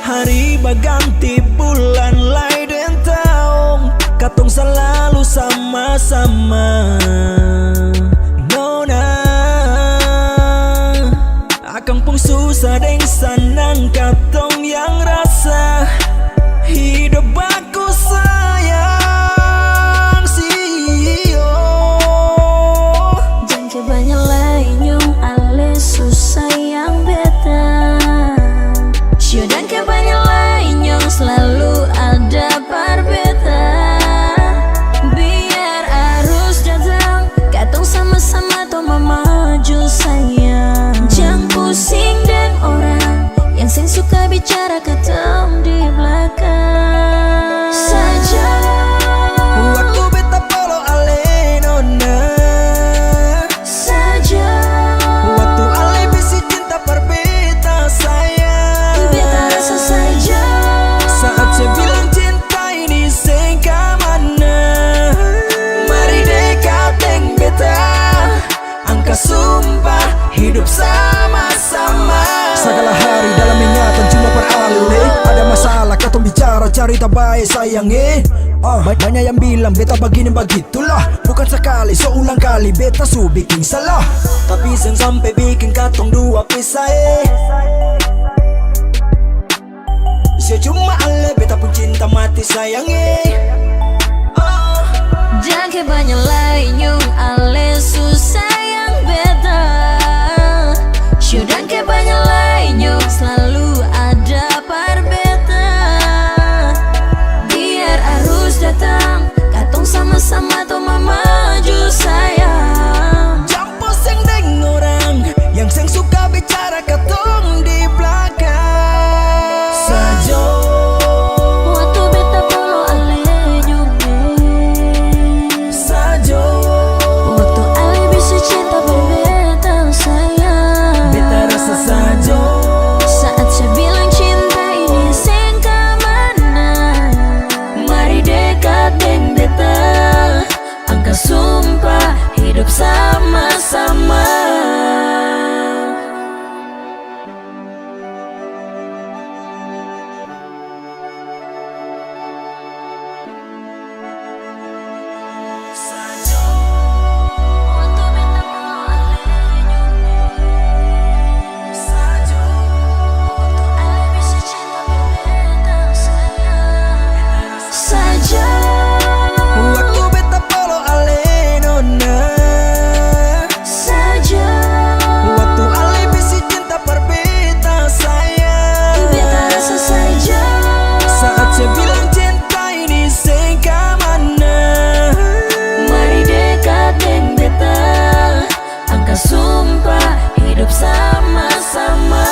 Hari berganti bulan lain dan tahun, katong selalu sama-sama. Nona, akang pun susah deng sanang katong yang rasa hidup aku sayang sio. Jangan kebanyak lain yung ale susah yang beta. Sio dan kebanyak lain yung selalu ada berbeda. Biar arus datang, katong sama-sama tuh memaju sayang. Jangan pusing dan orang yang seng suka bicara katong di belakang saja. Waktu beta polo ale nona Saja. waktu ale bisi cinta perbeta sayang. Beta rasa saja. Saat saya bilang cinta ini seng kamana, mari dekat deng beta, angka sumpah hidup sama-sama. Segala hari dalam ingatan cuma beralih. Ada masalah katong bicara cerita baik sayang banyak yang bilang beta begini begitulah. Bukan sekali seulang kali beta su bikin salah, tapi sen sampai bikin katong dua pisah Saya cuma ale beta pun cinta mati sayang Jangan kebanyak lain yung ale susah yang beda. Sio dan kebanyak lain yung selalu ada berbeda. Biar arus datang, katong sama-sama tuh memaju sayang. Jangan pusing deng orang yang seng suka bicara katong di belakang saja. Waktu beta polo ale nyume Saja waktu ale bisa cinta berbeda sayang. beta rasa saja. Saat saya bilang cinta ini seng kamana, mari dekat deng beta, angka sumpah hidup sama-sama. Waktu beta polo ale nyume Saja waktu ale bisa cinta berbeda sayang. Saja. waktu beta polo ale nona Saja. waktu ale bisi cinta perbeta sayang. Beta rasa saja. Saat saya bilang cinta ini seng kamana, Mari dekat deng beta, angka sumpah hidup sama-sama.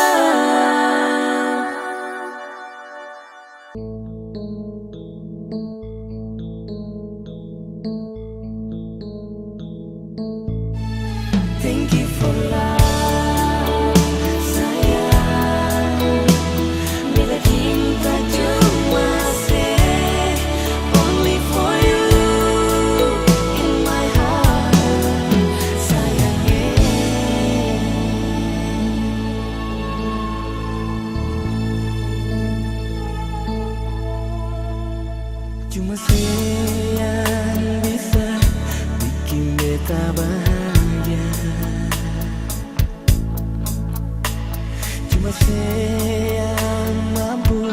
thank you for love sayang. Beta cinta cuma say only for you in my heart sayang. Cuma saya yang bisa bikin beta bahagia. Cuma saya yang mampu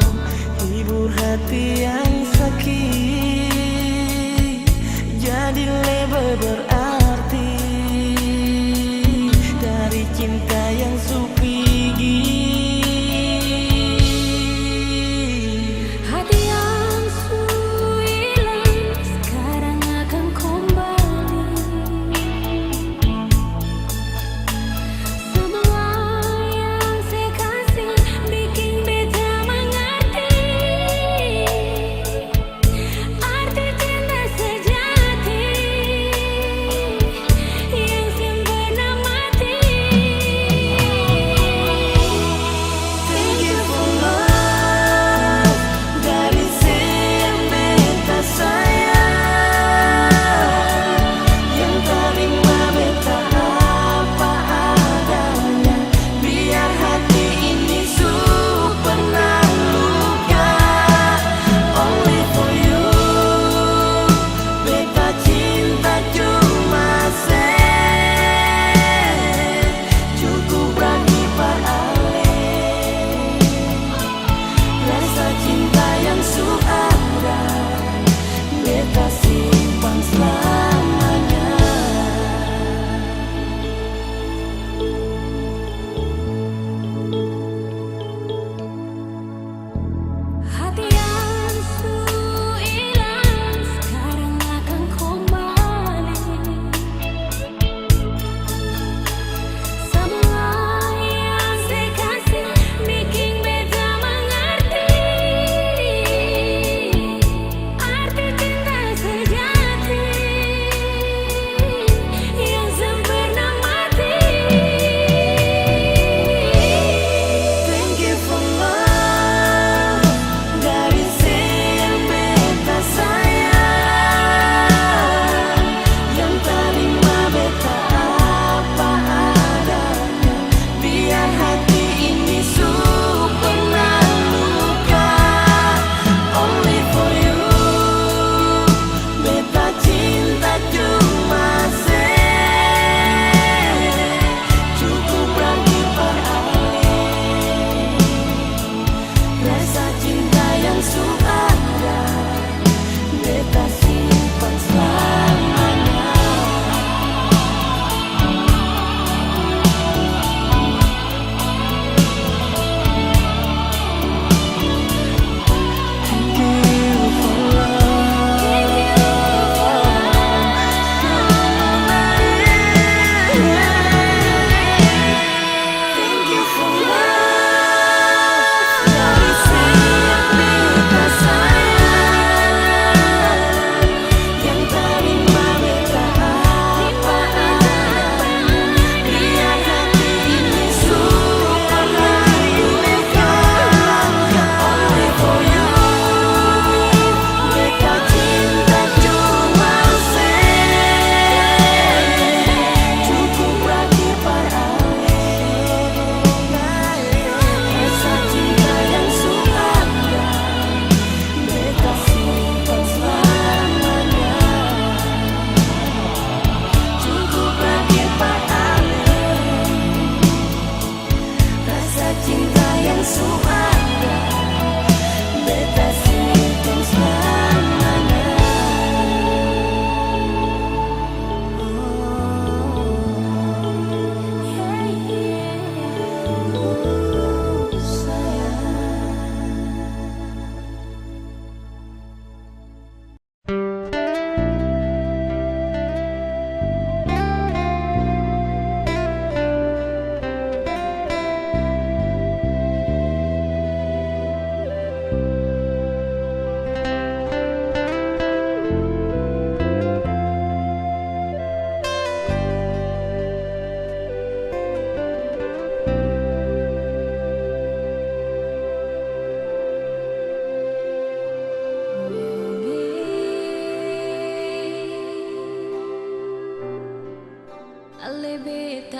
hibur hati yang sakit. Jadi lebih berarti dari cinta yang supigi. Hati yang hilang sekarang akan kembali. Semua yang saya kasih bikin beta mengerti arti cinta sejati yang sempurna mati.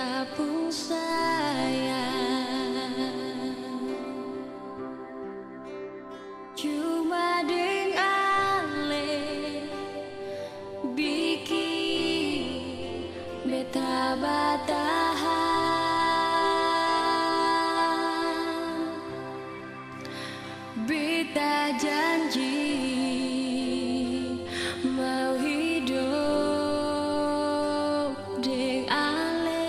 beta pun sayang, cuma deng ale bikin beta batahan. Beta janji mau hidup deng ale.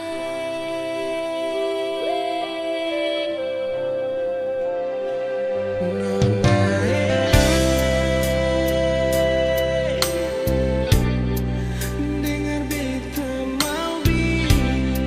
Dengar beta mau bilang,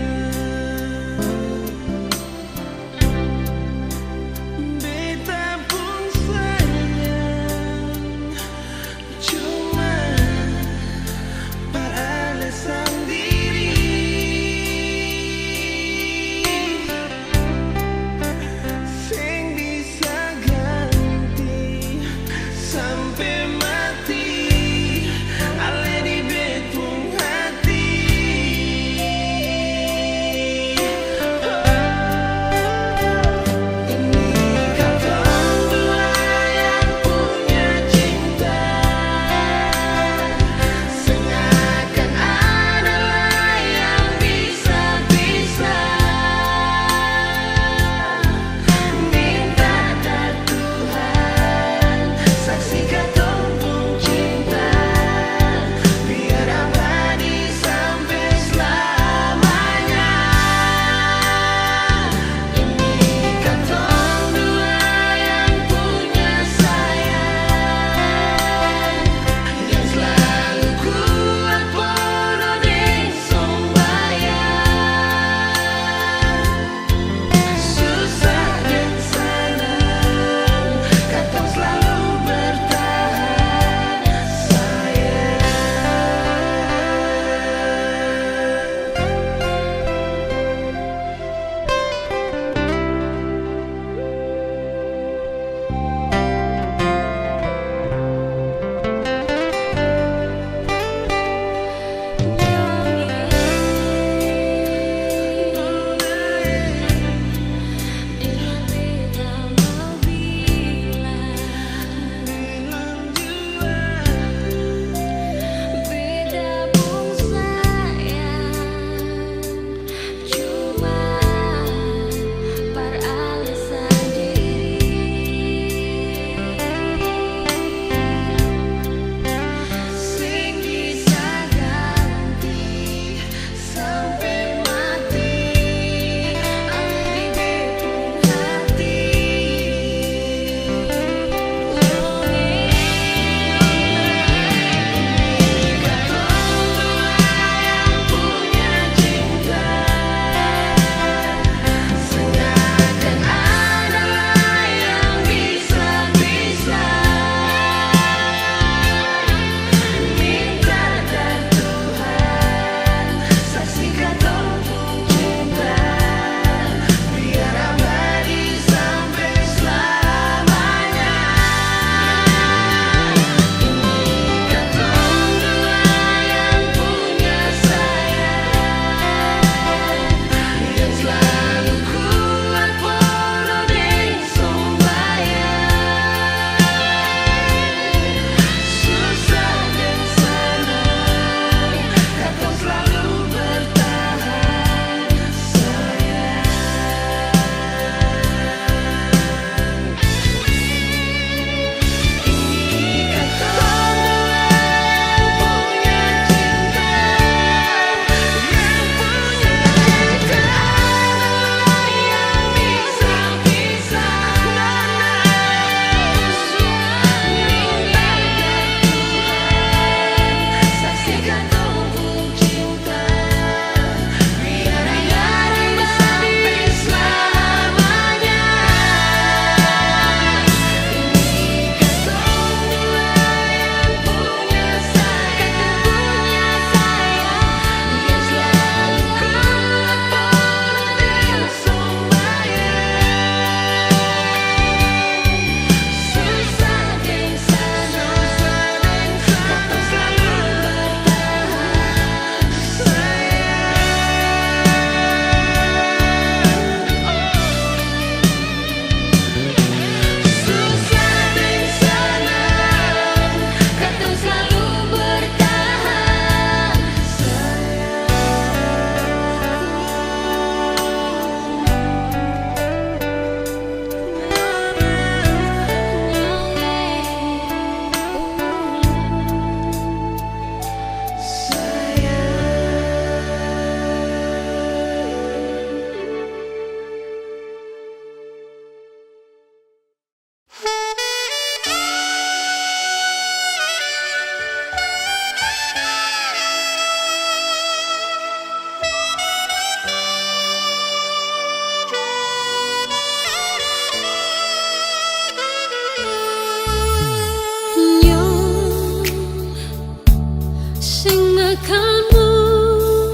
akan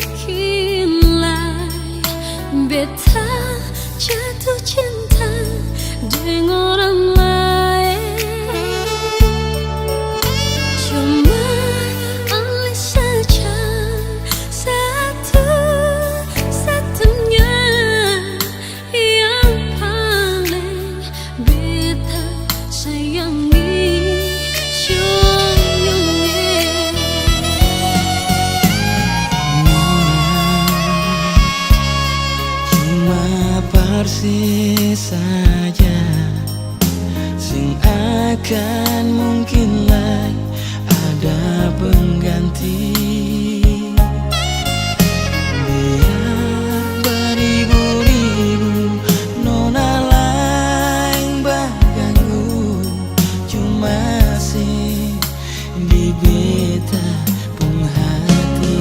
mungkinlah beta jatuh cinta dengan orang lain. Cuma oleh saja satu-satunya yang paling beta sayangi. Persis saja sing akan mungkinlah ada pengganti. Biar beribu-ribu nona lain baganggu, cuma sih di beta pun hati.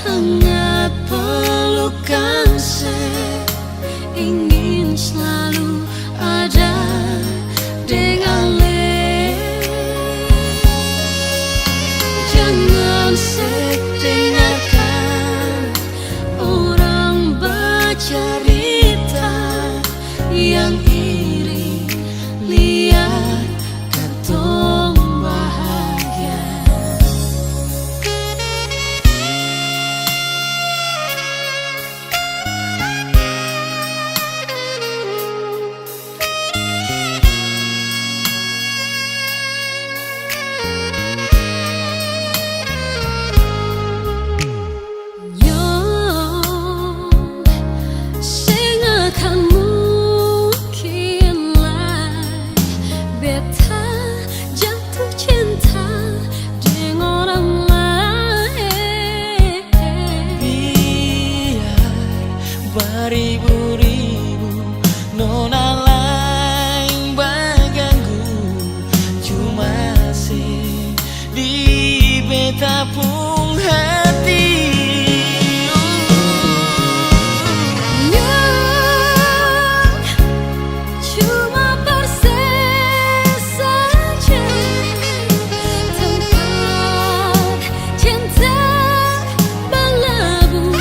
Hangat pelukan ingin selalu ada dengan le. Jangan dengarkan orang bercerita yang iri, lihat katong bahagia. Beribu-ribu nona lain baganggu, cuma sih di beta pun hati. Cuma persis saja tempat cinta berlabuh.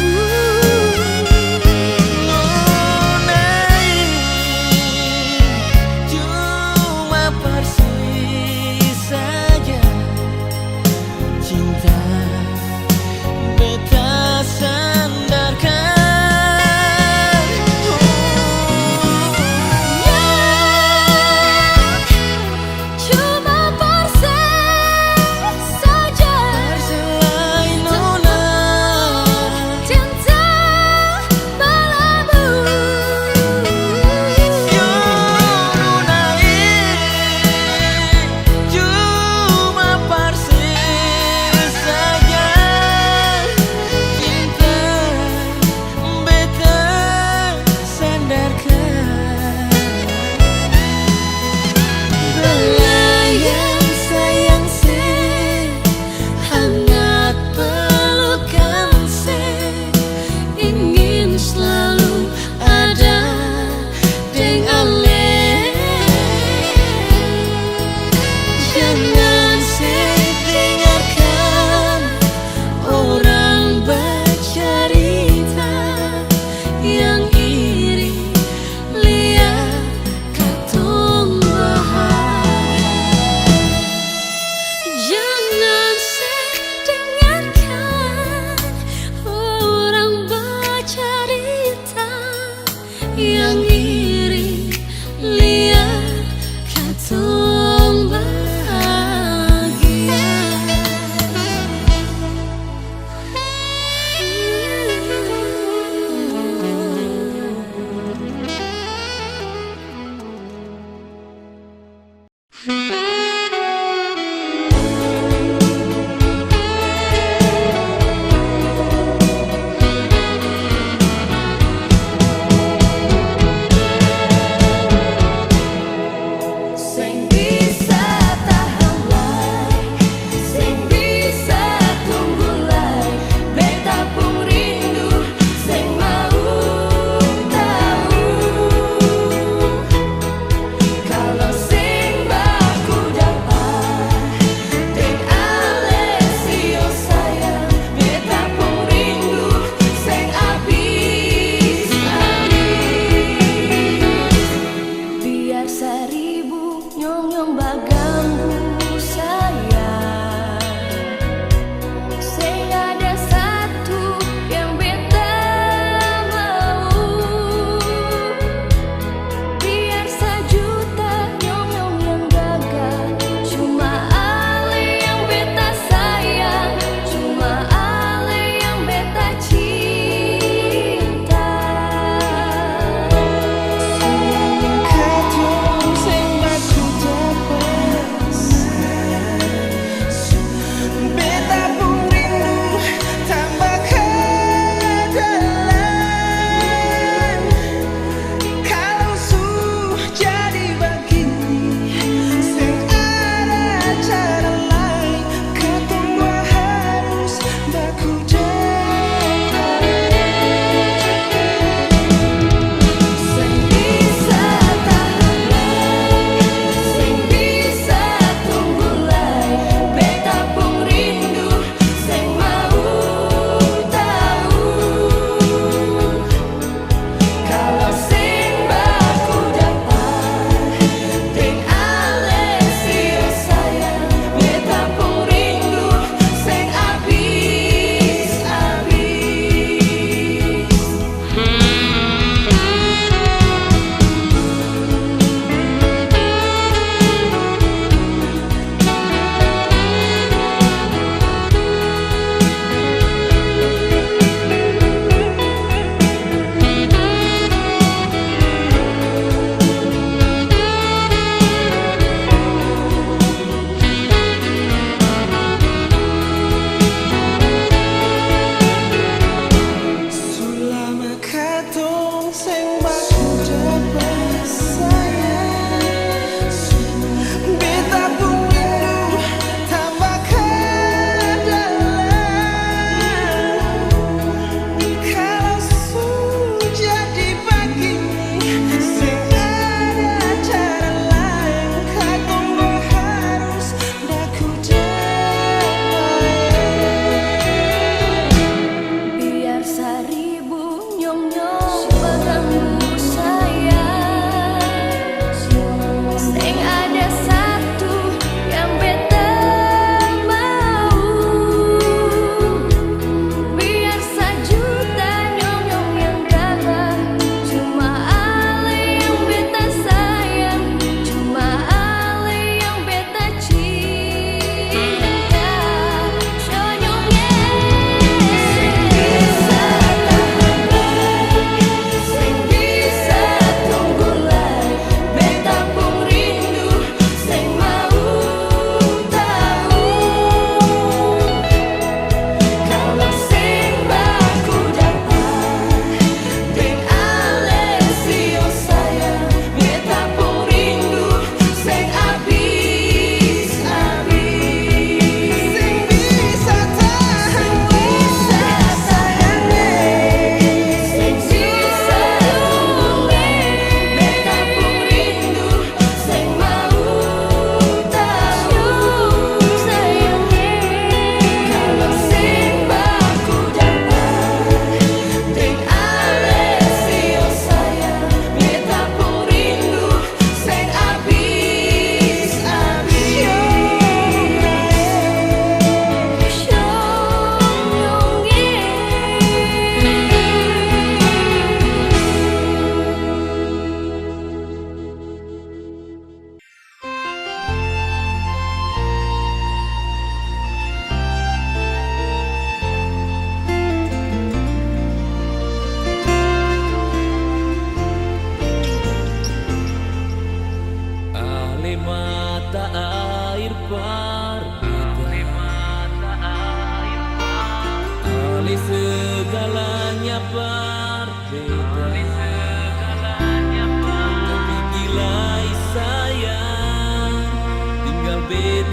Yang iri, lihat katong bahagia.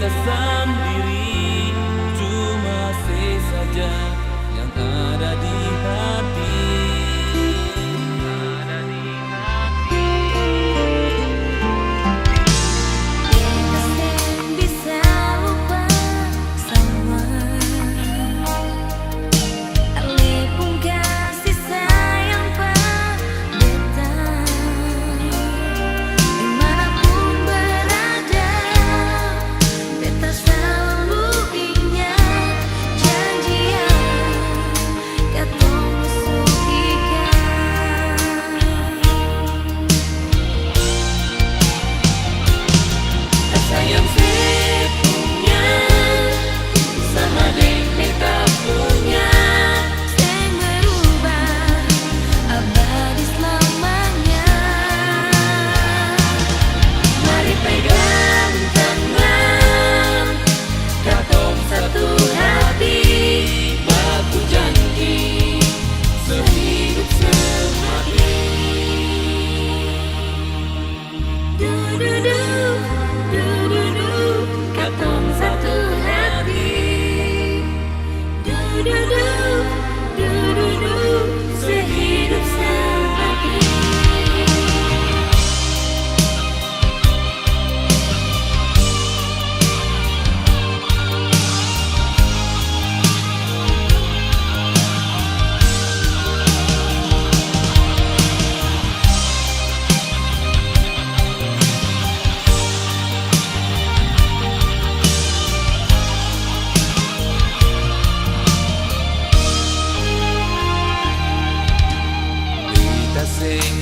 beta sendiri, cuma sesaja yang ada di hati.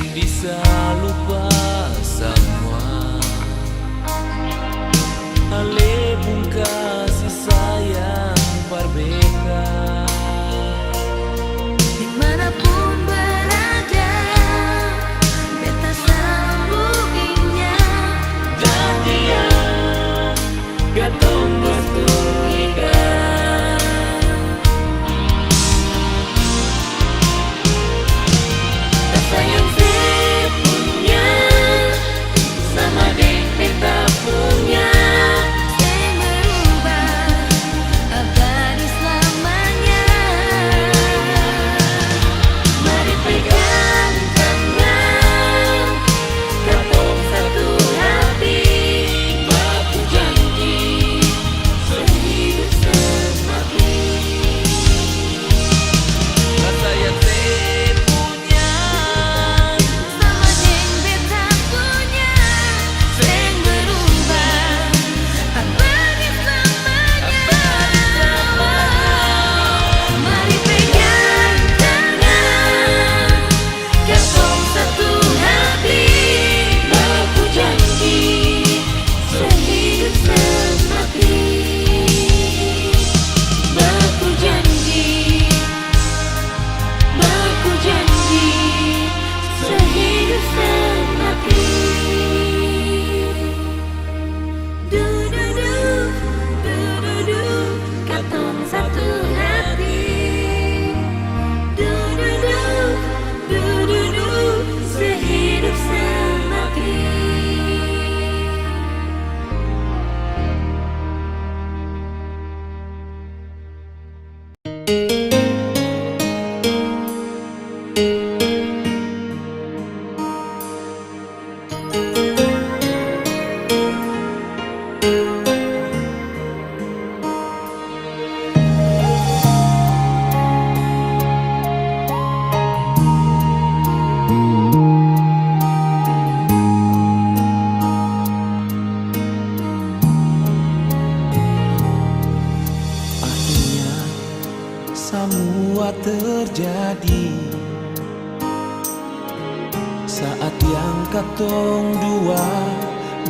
Bisa lupa semua alebung kasih sayang berbeda. Dimanapun berada, beta selalu ingat janjian katong bertunggal. rasa yang semua terjadi saat yang katong dua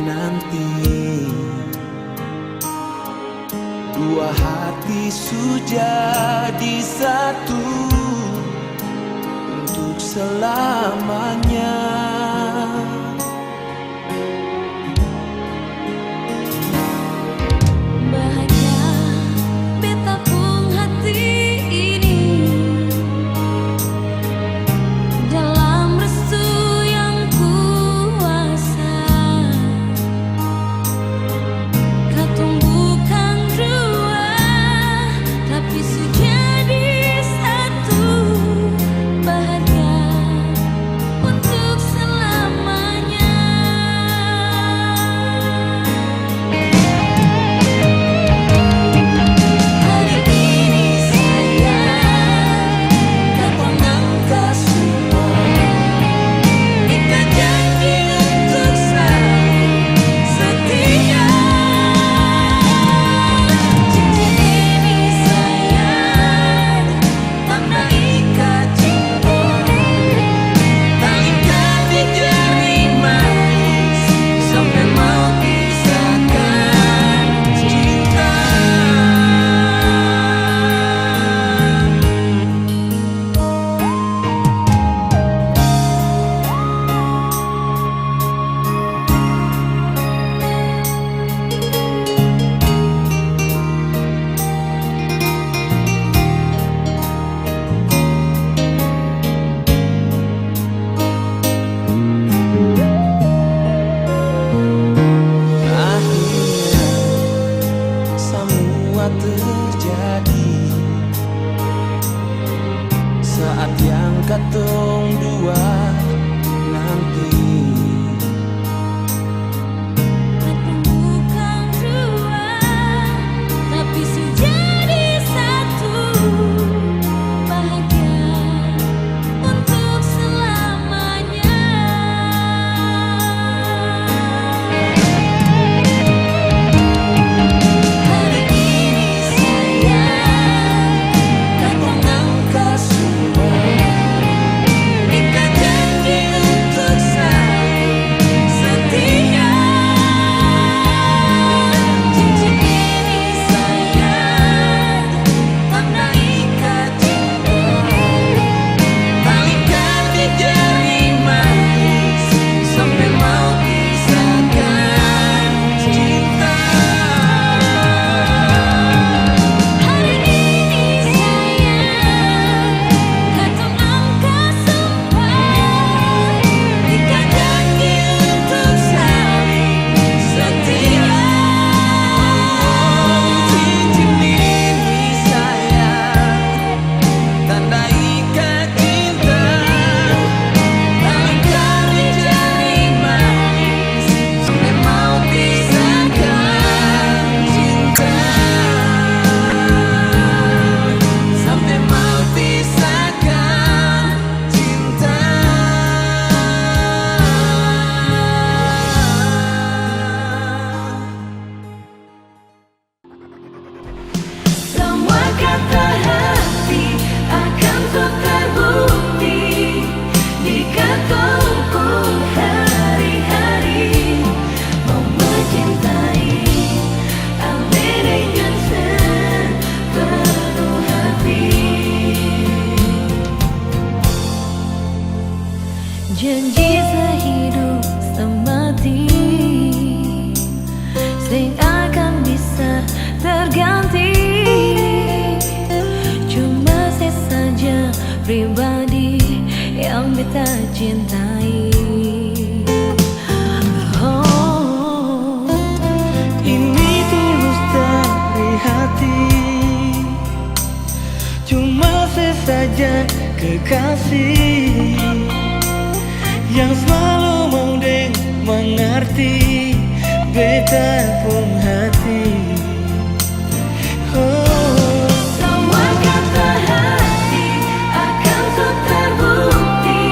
nanti. Dua hati sudah di satu untuk selamanya. Tunggu kasih yang selalu mau deng mengerti beta pun hati. Oh, Semua kata hati akan tuh terbukti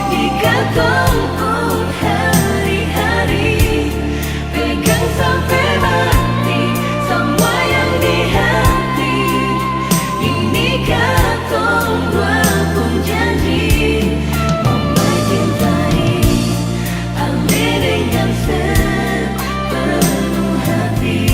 jika tunggu hari-hari. Pegang sampai mati semua yang di hati. Ini katong dua pun janji mencintai Ale dengan sepenuh hati.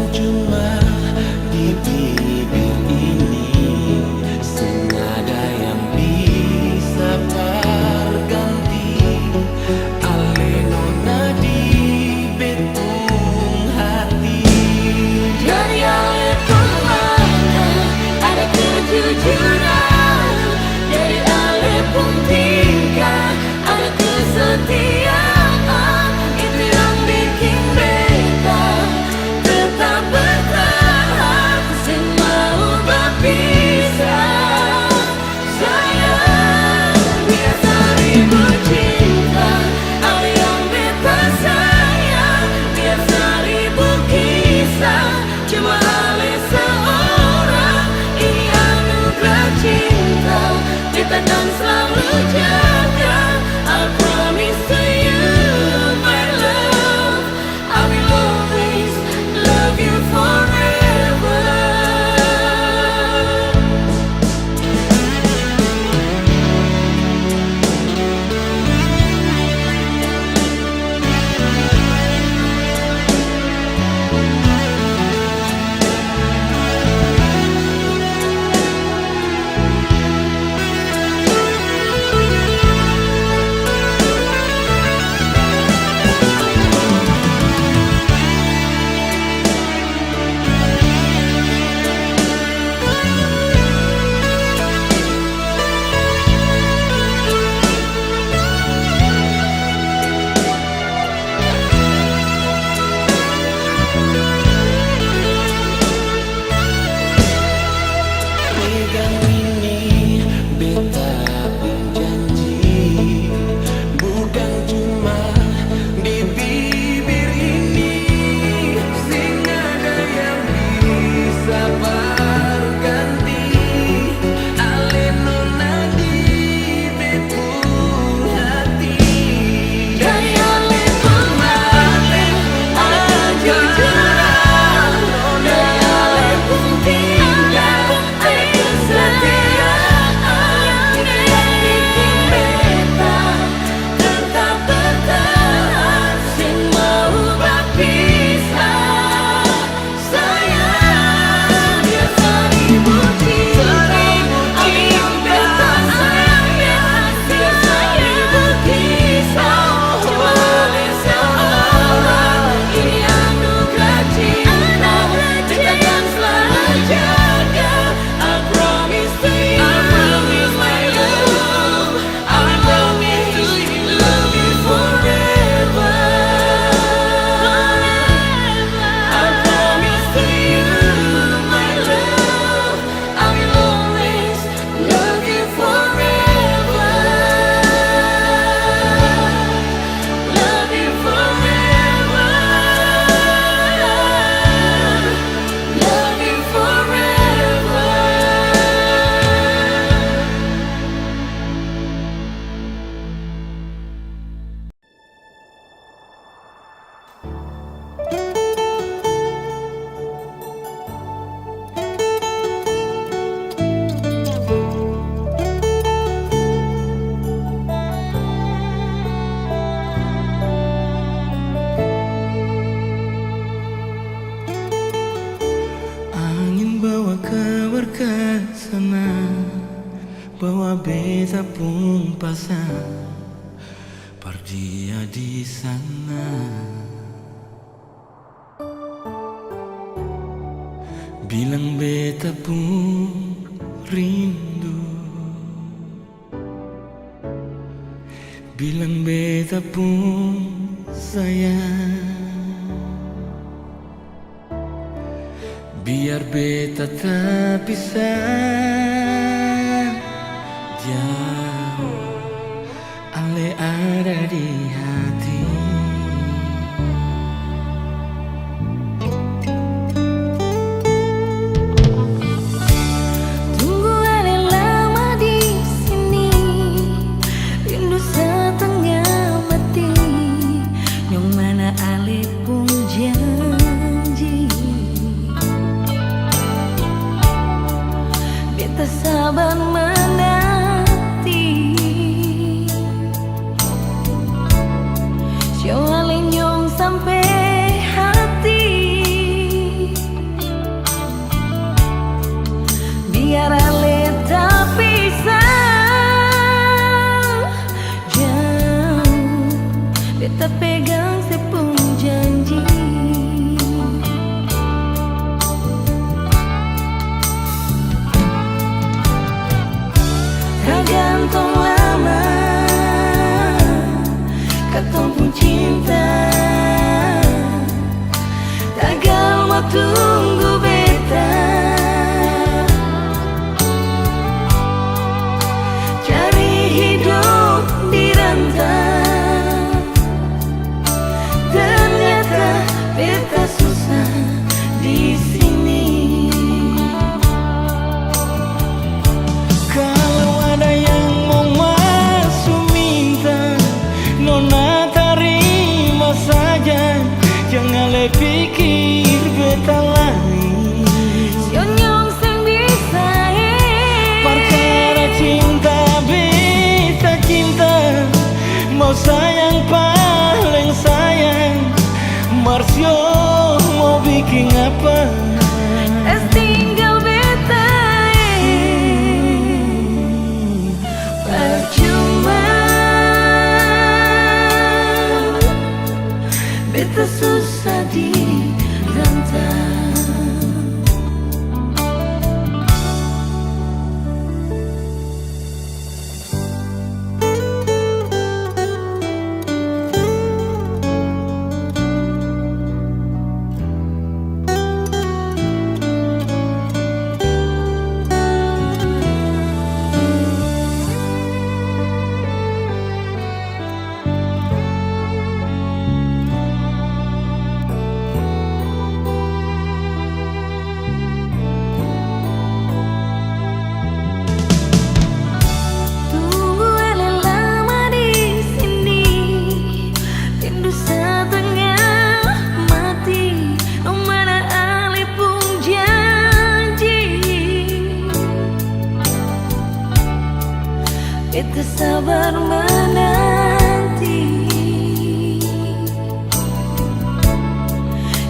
cuma di bibir ini, senada yang bisa berganti. Alenona di betung hati. Dari alepung mata ada kejujuran, dari alepung tingkah ada kesetiaan. Itu yang bikin beta tetap bertahan, semau berpisah. Sayang, biasa ribut cinta, ada yang beta sayang. Biasa ribut kisah, cuma oleh seorang. Ini anugerah cinta, beta akan selalu jaga. I promise to you, my love, I will always love you forever. Pegang ini beta berjanji, bukan cuma di bibir ini, sing ada yang bisa berganti. Alenona di betung hati. Dari alepung mata ada kejujuran, dari alepung tingkah ada kesetiaan. Itu yang bikin beta tetap bertahan, semau berpisah. Sayang, biasa ribut cinta, ada yang beta sayang. Biasa ribut kisah, cuma oleh seorang. Ini anugerah cinta, beta akan selalu jaga. I promise to you, my love, I will always love you forever. I promise to you, my love, I will always love you forever. Love you forever. Love you forever. Angin bawa kabar ke sana, bawa beta pun pasang perdia di sana. Bilang beta pun rindu, bilang beta pun sayang. Biar beta tak bisa jauh, ale ada di hati. Tunggu ada lama di sini, rindu setengah mati. Yang mana ale pun janji, beta sabar menanti. Siapa lenyong sampai hati. tunggu beta, cari hidup di rantau. Ternyata beta susah di sini. Kalau ada yang mau masuk minta, nona terima saja. Jangan le pikir beta lain. Sionyong sing bisa Perkara cinta beta cinta, mau sayang paling sayang. Marsio mau bikin apa? es tinggal beta percuma. Beta susah di rantau. Tunggu ele lama di sini, rindu setengah mati. No mana ale pun janji, beta sabar menanti.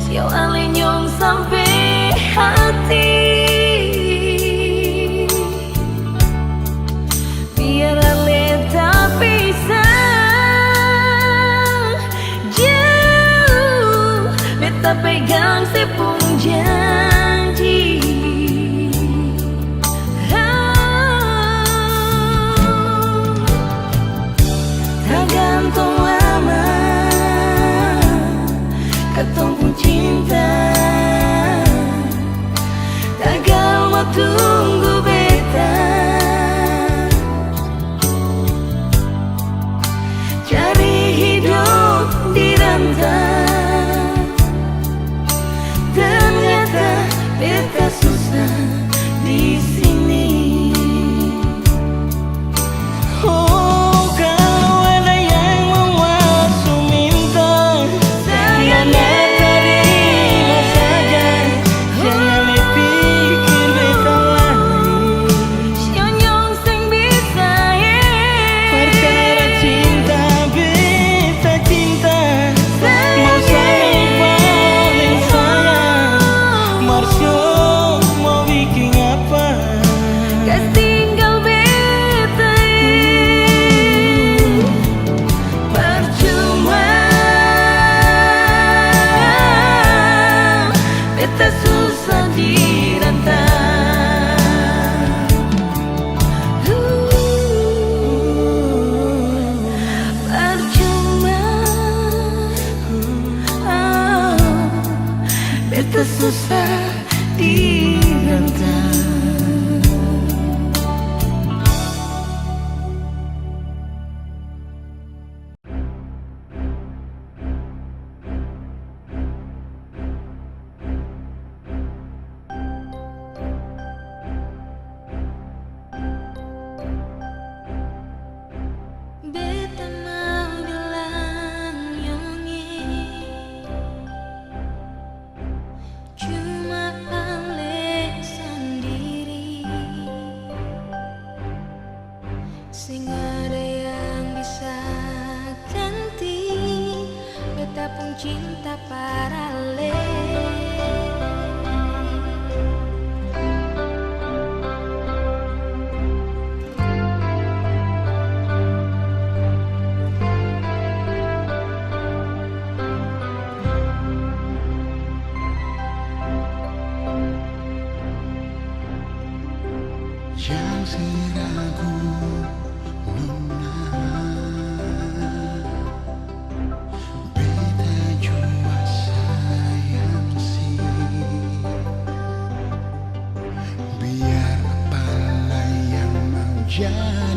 Siau ale nyong sampai hati, biar ale tak bisa jauh. Beta pegang sepung janji. Tergantung lama katong pun cinta, tagal mau tunggu beta, cari hidup di rantau. Ternyata beta susah di sini. Oh, kalau ada yang mau masuk minta, nona terima saja. Jangan le pikir beta lain. Sionyong sing bisa Perkara cinta beta cinta, mau sayang paling sayang. Marsio mau bikin apa? gas tinggal beta percuma. Beta susah di rantau. Percuma. Beta susah di rantau. Beta mau bilang nyonge, cuma ale sendiri, sing ada yang bisa ganti. Beta pun cinta paralel. Jangan ragu nona, beta jua sayang sih. saja.